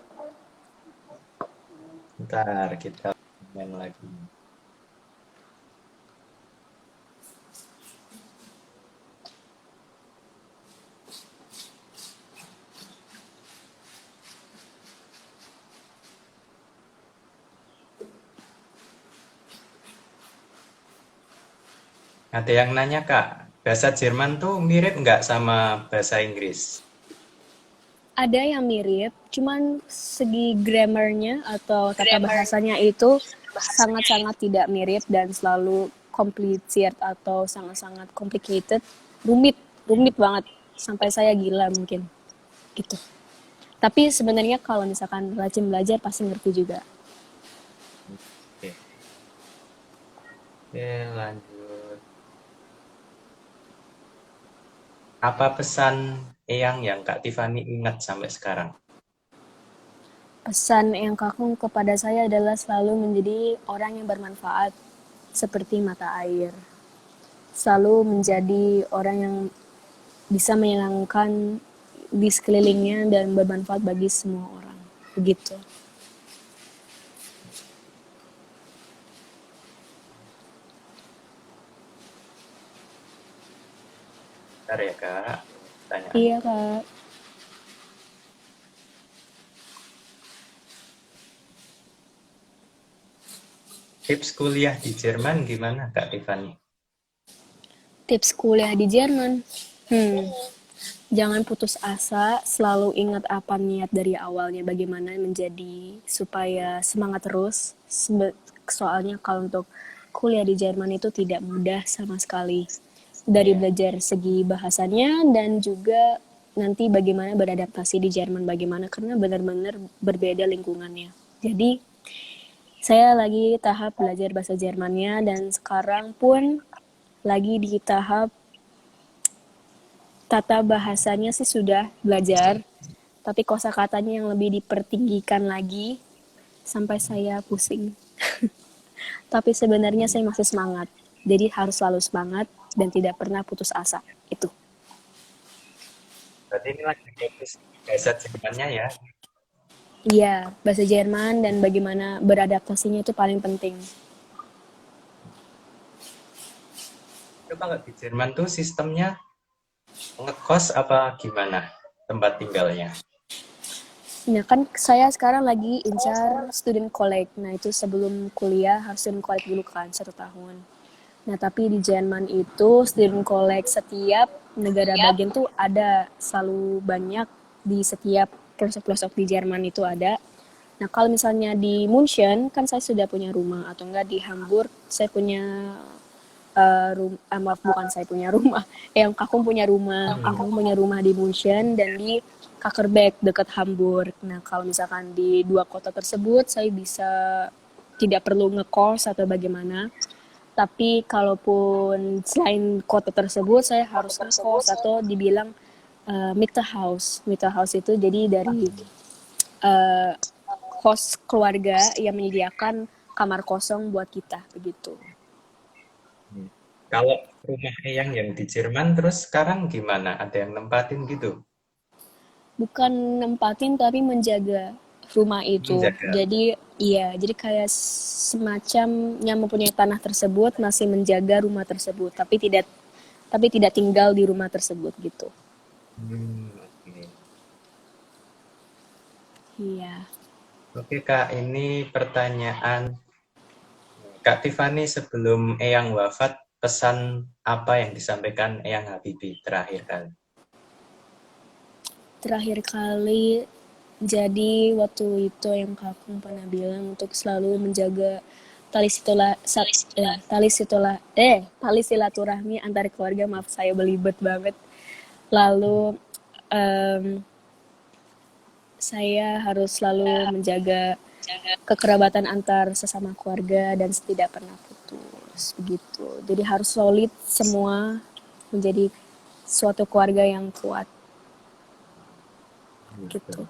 Ntar kita main lagi. Ada yang nanya Kak, bahasa Jerman tuh mirip nggak sama bahasa Inggris? ada yang mirip, cuman segi grammarnya atau tata bahasanya itu sangat-sangat tidak mirip dan selalu complicated atau sangat-sangat complicated, rumit, rumit banget sampai saya gila mungkin gitu. Tapi sebenarnya kalau misalkan rajin belajar pasti ngerti juga. Oke, oke lanjut. Apa pesan Eyang yang Kak Tiffany ingat sampai sekarang? Pesan yang kagum kepada saya adalah selalu menjadi orang yang bermanfaat seperti mata air. Selalu menjadi orang yang bisa menyenangkan di sekelilingnya dan bermanfaat bagi semua orang. Begitu. Bentar ya Kak, Iya, pertanyaannya. Kak. Tips kuliah di Jerman gimana Kak Tiffany? Tips kuliah di Jerman. Jangan putus asa, selalu ingat apa niat dari awalnya, bagaimana menjadi supaya semangat terus. Soalnya kalau untuk kuliah di Jerman itu tidak mudah sama sekali. Dari Iya. belajar segi bahasanya dan juga nanti bagaimana beradaptasi di Jerman bagaimana karena benar-benar berbeda lingkungannya. Jadi saya lagi tahap belajar bahasa Jermannya dan sekarang pun lagi di tahap tata bahasanya sih sudah belajar, tapi kosakatanya yang lebih dipertinggikan lagi sampai saya pusing. Tapi sebenarnya Hmm. saya masih semangat. Jadi harus selalu semangat dan tidak pernah putus asa. Itu. Berarti ini lagi fokus bahasa Jermannya ya. Iya, bahasa Jerman dan bagaimana beradaptasinya itu paling penting. Itu kalau di Jerman tuh sistemnya ngekos apa gimana tempat tinggalnya? Nah kan saya sekarang lagi incar student collect. Nah itu sebelum kuliah harus student collect dulu kan 1 tahun. Nah tapi di Jerman itu student collect setiap negara bagian tuh ada selalu banyak di setiap pelosok-pelosok di Jerman itu ada. Nah kalau misalnya di München kan saya sudah punya rumah atau enggak di Hamburg saya punya maaf bukan saya punya rumah, yang kakung punya rumah, Hmm. kakung punya rumah di München dan di Kakerbeck dekat Hamburg. Nah kalau misalkan di dua kota tersebut saya bisa tidak perlu ngekos atau bagaimana. Tapi kalaupun selain kota tersebut saya harus ngekos atau dibilang Miete House. Miete House itu jadi dari host keluarga yang menyediakan kamar kosong buat kita begitu. Hmm. Kalau rumah Eyang yang di Jerman terus sekarang gimana? Ada yang nempatin gitu? Bukan nempatin tapi menjaga rumah itu. Menjaga. Jadi iya, jadi kayak semacam yang mempunyai tanah tersebut masih menjaga rumah tersebut, tapi tidak tinggal di rumah tersebut gitu. Oke. Iya. Oke Kak, ini pertanyaan Kak Tiffany sebelum Eyang wafat, pesan apa yang disampaikan Eyang Habibie terakhir kali? Terakhir kali jadi waktu itu yang kakung pernah bilang untuk selalu menjaga tali silaturahmi antar keluarga. Maaf saya belibet banget. Lalu em, saya harus selalu menjaga kekerabatan antar sesama keluarga dan tidak pernah putus begitu. Jadi harus solid semua menjadi suatu keluarga yang kuat gitu. Gitu.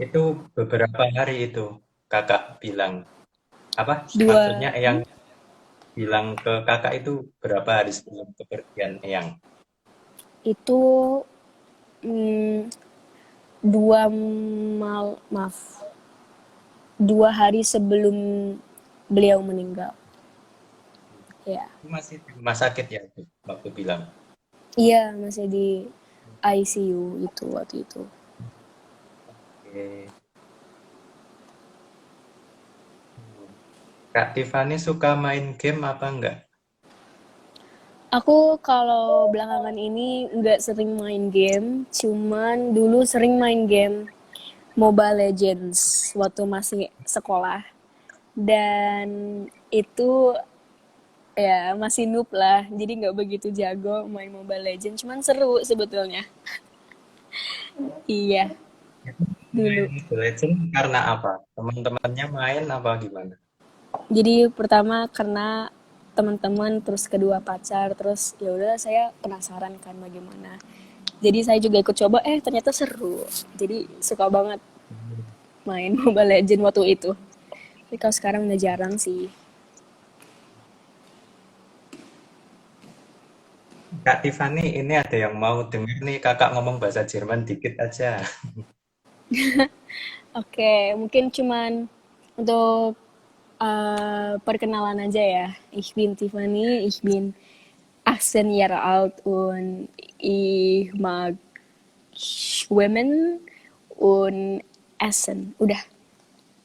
Itu beberapa hari itu kakak bilang. Apa? Maksudnya Dua Eyang bilang ke kakak itu berapa hari sebelum kepergian Eyang? itu mm, dua maaf 2 hari sebelum beliau meninggal. Ya, Itu masih di rumah sakit ya itu, waktu bilang. iya masih di ICU itu waktu itu. Oke. Kak Tiffany suka main game apa enggak? Aku kalau belakangan ini nggak sering main game, cuman dulu sering main game Mobile Legends waktu masih sekolah. Dan itu ya masih noob lah, jadi nggak begitu jago main Mobile Legends, cuman seru sebetulnya. Iya, Itu main dulu. Mobile Legends karena apa? Teman-temannya main apa gimana? Jadi pertama karena teman-teman, terus kedua pacar, terus ya udah saya penasaran kan bagaimana. Jadi saya juga ikut coba, ternyata seru. Jadi suka banget main Mobile Legends waktu itu. Tapi kalau sekarang udah jarang sih. Kak Tiffany, ini ada yang mau denger nih kakak ngomong bahasa Jerman dikit aja. Oke, mungkin cuman untuk perkenalan aja ya. Ich bin Tiffany, ich bin 18 Jahre alt und ich mag Schwimmen und Essen. Udah.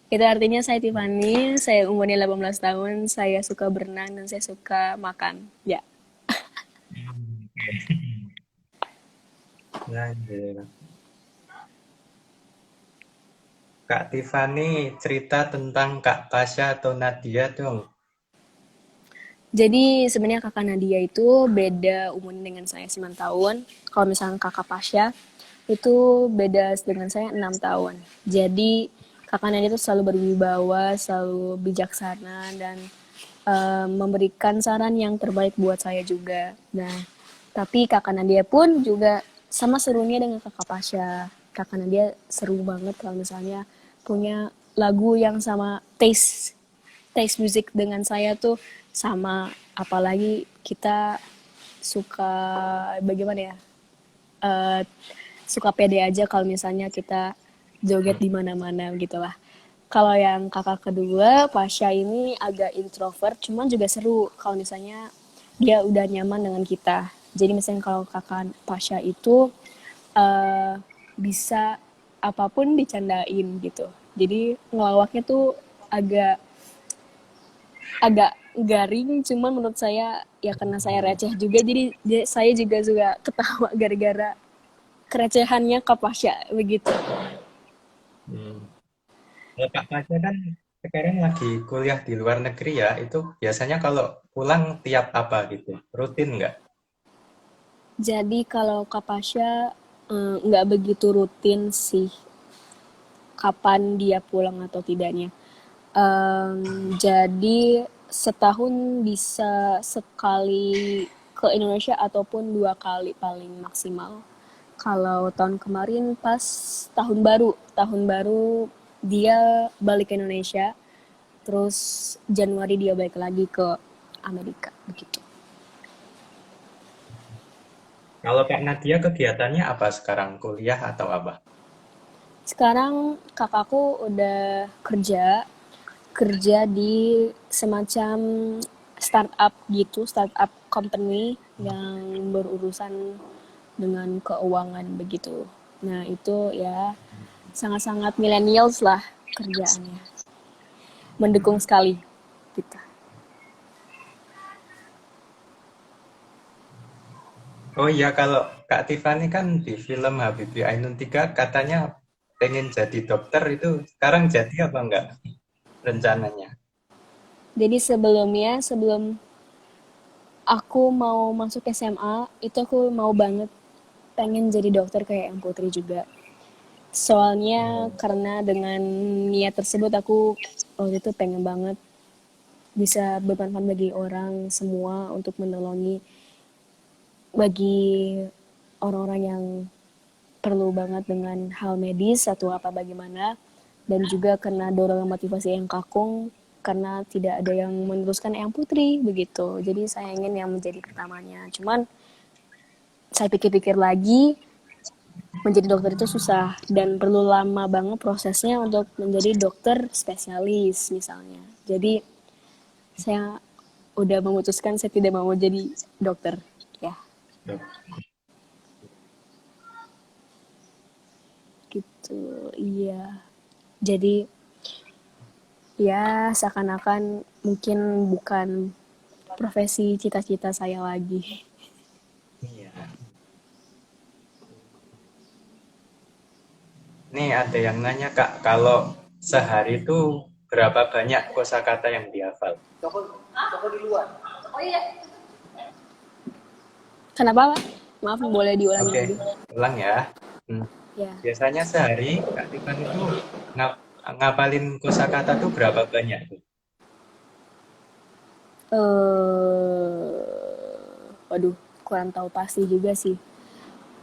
Itu artinya saya Tiffany, saya umurnya 18 tahun, saya suka berenang dan saya suka makan. Ya. Lanjut. Kak Tiffany, cerita tentang Kak Pasha atau Nadia dong. Jadi sebenarnya kakak Nadia itu beda umurnya dengan saya 9 tahun. Kalau misalnya kakak Pasha itu beda dengan saya 6 tahun. Jadi kakak Nadia itu selalu berwibawa, selalu bijaksana dan memberikan saran yang terbaik buat saya juga. Nah, tapi kakak Nadia pun juga sama serunya dengan kakak Pasha. Kakak Nadia seru banget kalau misalnya punya lagu yang sama taste musik dengan saya tuh sama, apalagi kita suka bagaimana ya, eh, suka pede aja kalau misalnya kita joget di mana-mana gitulah. Kalau yang kakak kedua, Pasha ini agak introvert, cuman juga seru kalau misalnya dia udah nyaman dengan kita. Jadi misalnya kalau kakak Pasha itu eh, bisa apapun dicandain gitu. Jadi ngelawaknya tuh agak agak garing, cuman menurut saya ya karena saya receh juga, jadi saya juga suka ketawa gara-gara kerecehannya Kak Pasha begitu. Hmm. Kalau Kak Pasha kan sekarang lagi kuliah di luar negeri ya, itu biasanya kalau pulang tiap apa gitu, rutin nggak? Jadi kalau Kak Pasha nggak begitu rutin sih kapan dia pulang atau tidaknya. Jadi setahun bisa sekali ke Indonesia ataupun 2 kali paling maksimal. Kalau tahun kemarin pas tahun baru dia balik ke Indonesia, terus Januari dia balik lagi ke Amerika begitu. Kalau Kak Nadia kegiatannya apa sekarang? Kuliah atau apa? Sekarang kakakku udah kerja di semacam startup gitu, startup company yang berurusan dengan keuangan begitu. Nah itu ya sangat-sangat millennials lah kerjaannya, mendukung sekali kita. Oh iya, kalau Kak Tiffany kan di film Habibie Ainun 3 katanya pengen jadi dokter, itu sekarang jadi apa enggak rencananya? Jadi sebelum aku mau masuk SMA itu aku mau banget pengen jadi dokter kayak yang Putri juga. Soalnya Oh, karena dengan niat tersebut aku waktu itu pengen banget bisa bermanfaat bagi orang semua untuk menolongi bagi orang-orang yang perlu banget dengan hal medis atau apa bagaimana, dan juga karena dorongan motivasi yang kakung karena tidak ada yang meneruskan yang Putri begitu, jadi saya ingin yang menjadi pertamanya. Cuman saya pikir-pikir lagi, menjadi dokter itu susah dan perlu lama banget prosesnya untuk menjadi dokter spesialis misalnya. Jadi saya udah memutuskan saya tidak mau jadi dokter ya, dok- gitu. Iya, jadi ya seakan-akan mungkin bukan profesi cita-cita saya lagi. iya. Nih ada yang nanya Kak, kalau sehari itu berapa banyak kosakata yang dihafal? Kenapa Pak? Maaf, boleh diulangi Oke, lagi? ulang ya. Hmm, Ya. Biasanya sehari Kak Tiffany itu ngapalin kosakata tuh berapa banyak tuh? Waduh, kurang tahu pasti juga sih.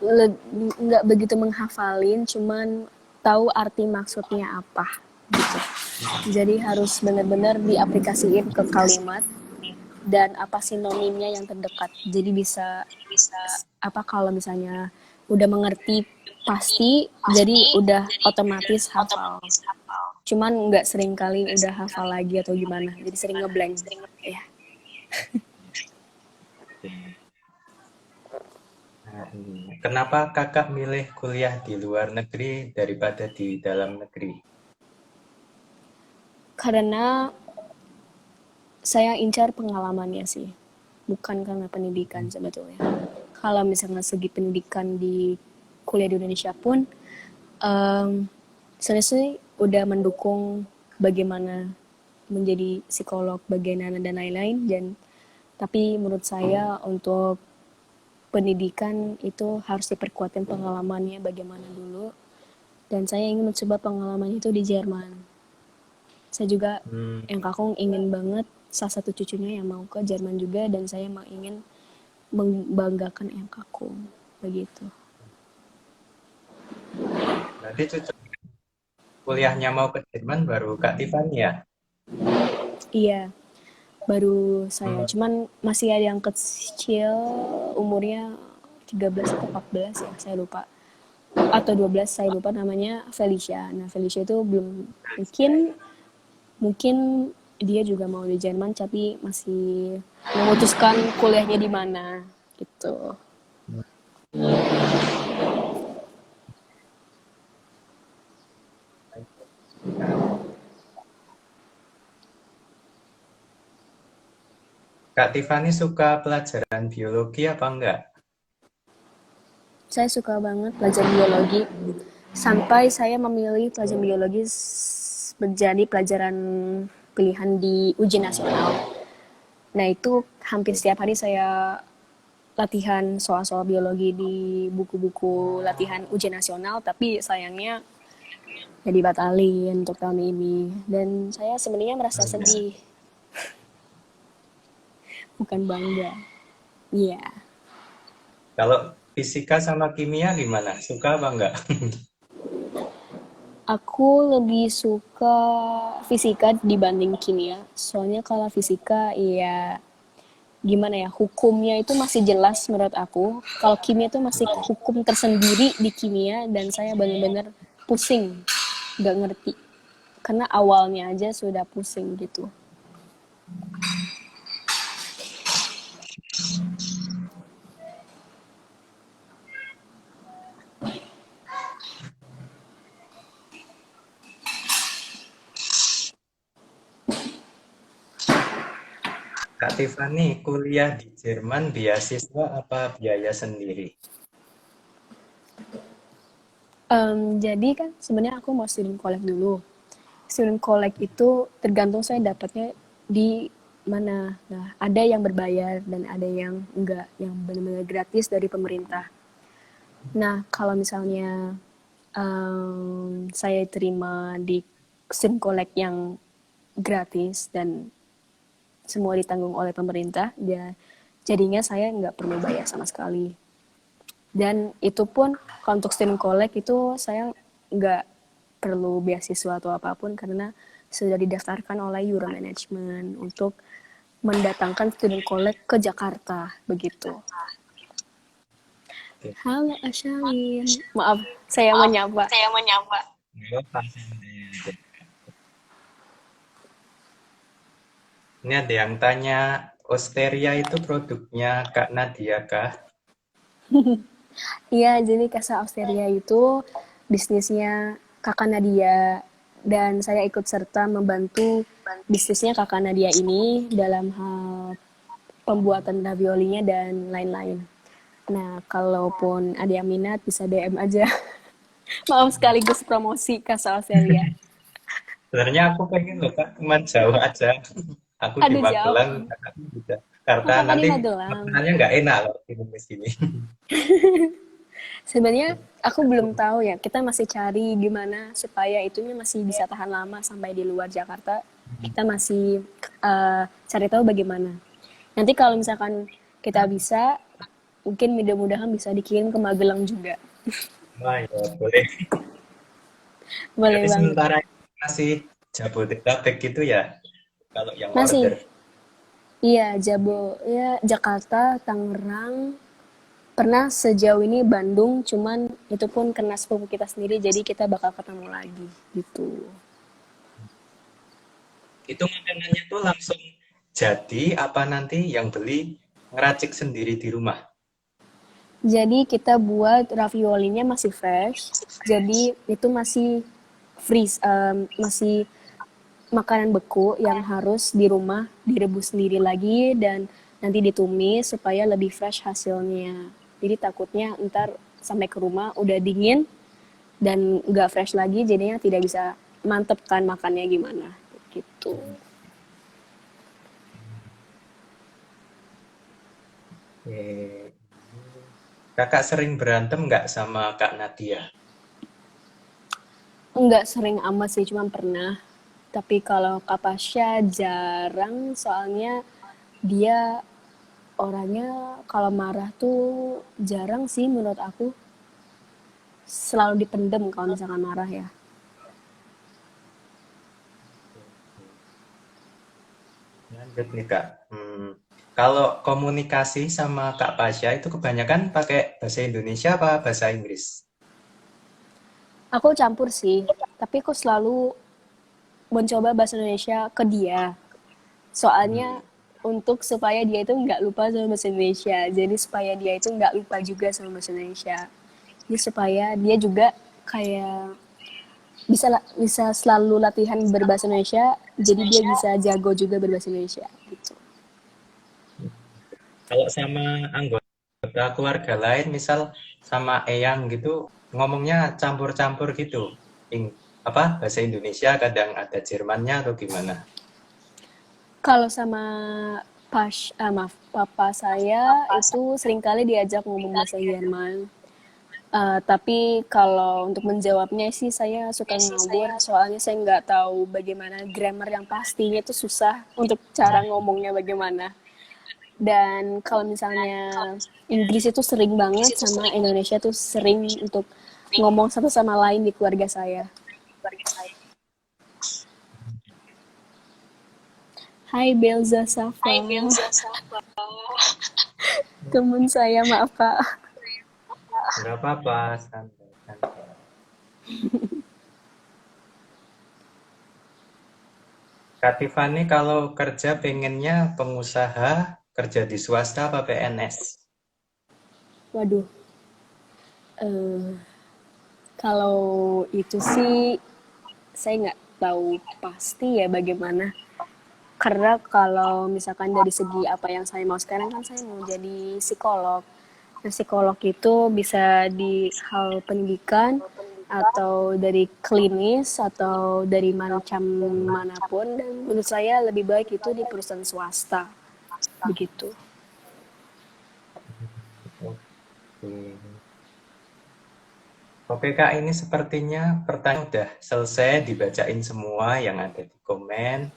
Le- nggak begitu menghafalin, cuman tahu arti maksudnya apa gitu. Jadi harus benar-benar diaplikasiin ke kalimat dan apa sinonimnya yang terdekat. Jadi bisa apa kalau misalnya udah mengerti pasti, jadi udah otomatis hafal. Cuman nggak sering kali udah hafal lagi atau gimana. Jadi sering ngeblank. Ya. Nah, ini. Kenapa kakak milih kuliah di luar negeri daripada di dalam negeri? Karena saya incar pengalamannya sih. Bukan karena pendidikan sebetulnya. Kalau misalnya segi pendidikan di kuliah di Indonesia pun, um, saya sih udah mendukung bagaimana menjadi psikolog, bagaimana dan lain-lain. Dan tapi menurut saya untuk pendidikan itu harus diperkuatkan pengalamannya bagaimana dulu. Dan saya ingin mencoba pengalaman itu di Jerman. Saya juga Hmm, yang kakung ingin banget salah satu cucunya yang mau ke Jerman juga, dan saya mau ingin membanggakan yang kakung begitu. Berarti cucu kuliahnya mau ke Jerman baru Kak Tiffany ya? Iya, baru saya. Hmm, Cuman masih ada yang kecil, umurnya 13 atau 14 ya, saya lupa. Atau 12, saya lupa namanya, Felicia. Nah, Felicia itu belum, mungkin mungkin dia juga mau di Jerman tapi masih memutuskan kuliahnya di mana gitu. Kak Tiffany suka pelajaran biologi apa enggak? Saya suka banget belajar biologi, sampai saya memilih pelajaran biologi menjadi pelajaran pilihan di ujian nasional. Nah itu hampir setiap hari saya latihan soal-soal biologi di buku-buku latihan ujian nasional, tapi sayangnya jadi batalin untuk tahun ini. Dan saya sebenarnya merasa sedih, bukan bangga. Iya. Kalau Fisika sama kimia gimana? Suka apa enggak? Aku lebih suka fisika dibanding kimia. Soalnya kalau fisika ya gimana ya, hukumnya itu masih jelas menurut aku. Kalau kimia itu masih hukum tersendiri di kimia dan saya benar-benar pusing, nggak ngerti. Karena awalnya aja sudah pusing gitu. Kak Tiffany, kuliah di Jerman beasiswa apa biaya sendiri? Jadi kan sebenarnya aku mau student collect dulu. Student collect itu tergantung saya dapatnya di mana. Nah, ada yang berbayar dan ada yang enggak, yang benar-benar gratis dari pemerintah. Nah, kalau misalnya saya terima di student collect yang gratis dan semua ditanggung oleh pemerintah, ya jadinya saya nggak perlu bayar sama sekali. Dan itu pun kalau untuk student collect itu saya nggak perlu beasiswa atau apapun karena sudah didaftarkan oleh Euro Management untuk mendatangkan student collect ke Jakarta begitu. Oke. Halo Ashalin, maaf saya menyapa. Oh, santai aja. Ini ada yang tanya, Osteria itu produknya Kak Nadia kah? Iya, jadi Casa Austeria itu bisnisnya Kakak Nadia dan saya ikut serta membantu bisnisnya Kakak Nadia ini dalam hal pembuatan raviolinya dan lain-lain. Nah, kalaupun ada yang minat bisa DM aja. Maaf sekaligus promosi Casa Australia. Sebenarnya aku pengen loh Kak, cuman jauh aja. Aku di Ada Magelang, jauh. kakakku di Oh, Jakarta. kakak di Nanti Magelang. makanannya nggak enak loh di sini. Sebenarnya aku belum tahu ya. Kita masih cari gimana supaya itunya masih bisa tahan lama sampai di luar Jakarta. Kita masih cari tahu bagaimana. Nanti kalau misalkan kita bisa, mungkin mudah-mudahan bisa dikirim ke Magelang juga. Wah, ya boleh. Boleh Berarti banget. sementara ini masih Jabodetabek gitu ya, kalau yang order. Masih, iya, Jabo, ya Jakarta, Tangerang, pernah sejauh ini Bandung, cuman itu pun kena sepupu kita sendiri, jadi kita bakal ketemu lagi gitu. Itu makanannya tuh langsung jadi apa nanti yang beli ngeracik sendiri di rumah? Jadi kita buat raviolinya masih fresh, jadi itu masih freeze, masih makanan beku yang harus di rumah direbus sendiri lagi dan nanti ditumis supaya lebih fresh hasilnya. Jadi takutnya ntar sampai ke rumah udah dingin dan nggak fresh lagi, jadinya tidak bisa mantep kan makannya gimana gitu. Eh, Kakak sering berantem nggak sama Kak Nadia? Nggak sering amat sih, cuma pernah. Tapi kalau Kapasya jarang, soalnya dia orangnya kalau marah tuh jarang sih menurut aku. Selalu dipendem kalau misalkan marah ya. Lanjut nih Kak. Kalau komunikasi sama Kak Pasha itu kebanyakan pakai bahasa Indonesia apa bahasa Inggris? Aku campur sih, tapi aku selalu mencoba bahasa Indonesia ke dia. Soalnya Hmm, untuk supaya dia itu nggak lupa sama bahasa Indonesia. Jadi supaya dia itu nggak lupa juga sama bahasa Indonesia. Jadi supaya dia juga kayak bisa selalu latihan berbahasa Indonesia, jadi dia bisa jago juga berbahasa Indonesia gitu. Kalau sama anggota keluarga lain, misal sama Eyang gitu, ngomongnya campur-campur gitu. Apa bahasa Indonesia kadang ada Jermannya atau gimana? Kalau sama maaf, papa saya itu seringkali diajak ngomong bahasa Jerman. Tapi kalau untuk menjawabnya sih saya suka ngawur, soalnya saya nggak tahu bagaimana grammar yang pastinya itu susah untuk cara ngomongnya bagaimana. Dan kalau misalnya Inggris itu sering banget sama Indonesia tuh sering untuk ngomong satu sama lain di keluarga saya. Hai Belza Safa, temen saya maaf kak. Nggak apa-apa, santai, santai. Kak Tiffany kalau kerja pengennya pengusaha, kerja di swasta apa PNS? Waduh, eh, kalau itu sih saya nggak tahu pasti ya bagaimana. Karena kalau misalkan dari segi apa yang saya mau sekarang kan saya mau jadi psikolog. Nah, psikolog itu bisa di hal pendidikan atau dari klinis atau dari macam manapun dan menurut saya lebih baik itu di perusahaan swasta begitu. Oke. Oke Kak, ini sepertinya pertanyaan udah selesai dibacain semua yang ada di komen.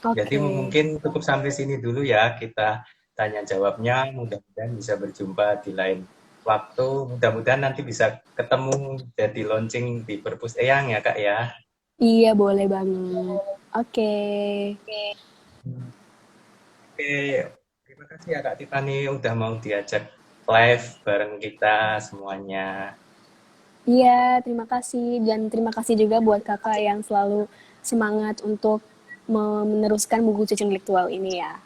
Jadi Oke. mungkin cukup sampai sini dulu ya kita tanya jawabnya. Mudah-mudahan bisa berjumpa di lain waktu. Mudah-mudahan nanti bisa ketemu jadi launching di Perpus Eyang ya Kak ya. Iya boleh banget. Oke. Oke, terima kasih ya Kak Tiffany udah mau diajak live bareng kita semuanya. Iya, terima kasih. Dan terima kasih juga buat kakak yang selalu semangat untuk meneruskan buku cucu intelektual ini ya.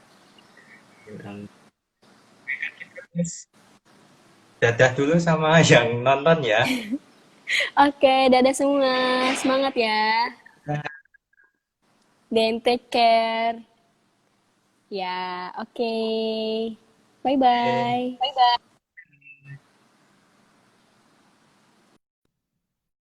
Dadah dulu sama yang nonton ya. Oke, dadah semua. Semangat ya. Dan take care. Ya, oke. Oke. Bye-bye.